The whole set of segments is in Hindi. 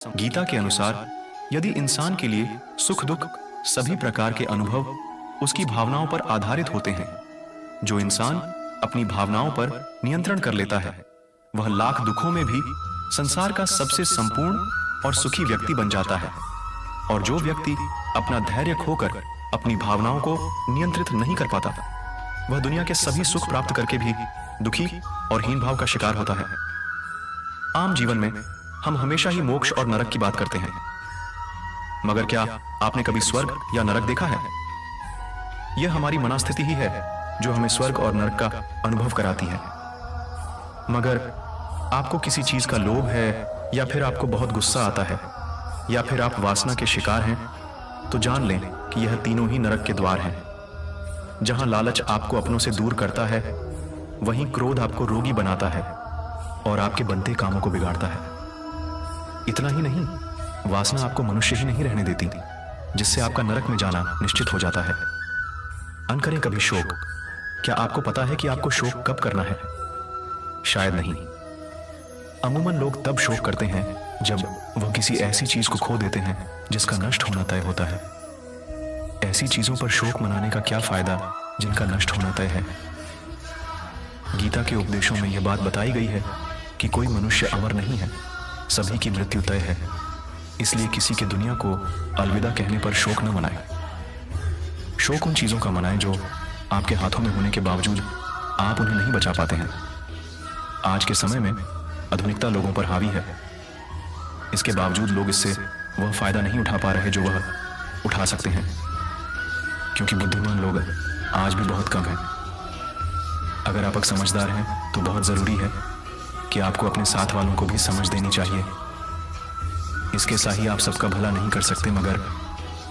गीता के अनुसार यदि इंसान के लिए सुख दुख सभी प्रकार के अनुभव उसकी भावनाओं पर आधारित होते हैं, जो इंसान अपनी भावनाओं पर नियंत्रण कर लेता है वह लाख दुखों में भी संसार का सबसे संपूर्ण और सुखी व्यक्ति बन जाता है। और जो व्यक्ति अपना धैर्य खोकर अपनी भावनाओं को नियंत्रित नहीं कर पाता वह दुनिया के सभी सुख प्राप्त करके भी दुखी और हीन भाव का शिकार होता है। आम जीवन में हम हमेशा ही मोक्ष और नरक की बात करते हैं, मगर क्या आपने कभी स्वर्ग या नरक देखा है? यह हमारी मनस्थिति ही है जो हमें स्वर्ग और नरक का अनुभव कराती है। मगर आपको किसी चीज का लोभ है, या फिर आपको बहुत गुस्सा आता है, या फिर आप वासना के शिकार हैं, तो जान लें कि यह तीनों ही नरक के द्वार हैं। जहां लालच आपको अपनों से दूर करता है, वहीं क्रोध आपको रोगी बनाता है और आपके बनते कामों को बिगाड़ता है। इतना ही नहीं, वासना आपको मनुष्य ही नहीं रहने देती, जिससे आपका नरक में जाना निश्चित हो जाता है। अन करें कभी शोक। क्या आपको पता है कि आपको शोक कब करना है? शायद नहीं। अमूमन लोग तब शोक करते हैं जब वह किसी ऐसी चीज को खो देते हैं जिसका नष्ट होना तय होता है। ऐसी चीजों पर शोक मनाने का क्या फायदा जिनका नष्ट होना तय है? गीता के उपदेशों में यह बात बताई गई है कि कोई मनुष्य अमर नहीं है, सभी की मृत्यु तय है। इसलिए किसी के दुनिया को अलविदा कहने पर शोक न मनाए। शोक उन चीजों का मनाएं जो आपके हाथों में होने के बावजूद आप उन्हें नहीं बचा पाते हैं। आज के समय में आधुनिकता लोगों पर हावी है, इसके बावजूद लोग इससे वह फायदा नहीं उठा पा रहे जो वह उठा सकते हैं, क्योंकि बुद्धिमान लोग आज भी बहुत कम हैं। अगर आप एक समझदार हैं तो बहुत जरूरी है कि आपको अपने साथ वालों को भी समझ देनी चाहिए। इसके साथ ही आप सबका भला नहीं कर सकते, मगर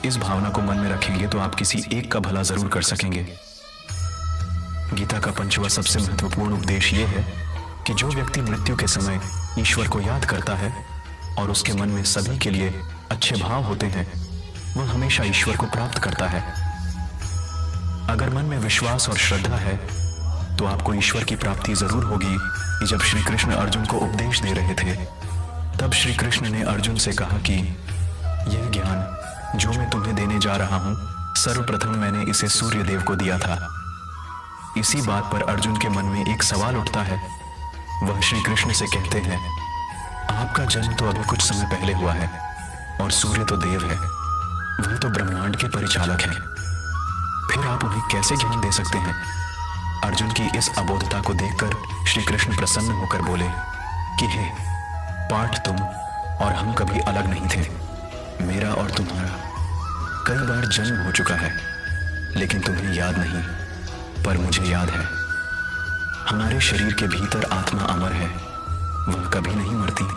इस भावना को मन में रखेंगे तो आप किसी एक का भला जरूर कर सकेंगे। गीता का पंचवा सबसे महत्वपूर्ण उपदेश यह है कि जो व्यक्ति मृत्यु के समय ईश्वर को याद करता है और उसके मन में सभी के लिए अच्छे भाव होते हैं, वह हमेशा ईश्वर को प्राप्त करता है। अगर मन में विश्वास और श्रद्धा है तो आपको ईश्वर की प्राप्ति जरूर होगी। कि जब श्री कृष्ण अर्जुन को उपदेश दे रहे थे, तब श्री कृष्ण ने अर्जुन से कहा कि यह ज्ञान जो मैं तुम्हें देने जा रहा हूं, सर्वप्रथम मैंने इसे सूर्य देव को दिया था। इसी बात पर अर्जुन के मन में एक सवाल उठता है। वह श्री कृष्ण से कहते हैं, आपका जन्म तो अभी कुछ समय पहले हुआ है और सूर्य तो देव है, वह तो ब्रह्मांड के परिचालक हैं, फिर आप उन्हें कैसे ज्ञान दे सकते हैं? अर्जुन की इस अबोधता को देखकर श्री कृष्ण प्रसन्न होकर बोले कि हे पार्थ, तुम और हम कभी अलग नहीं थे। मेरा और तुम्हारा कई बार जन्म हो चुका है, लेकिन तुम्हें याद नहीं, पर मुझे याद है। हमारे शरीर के भीतर आत्मा अमर है, वह कभी नहीं मरती।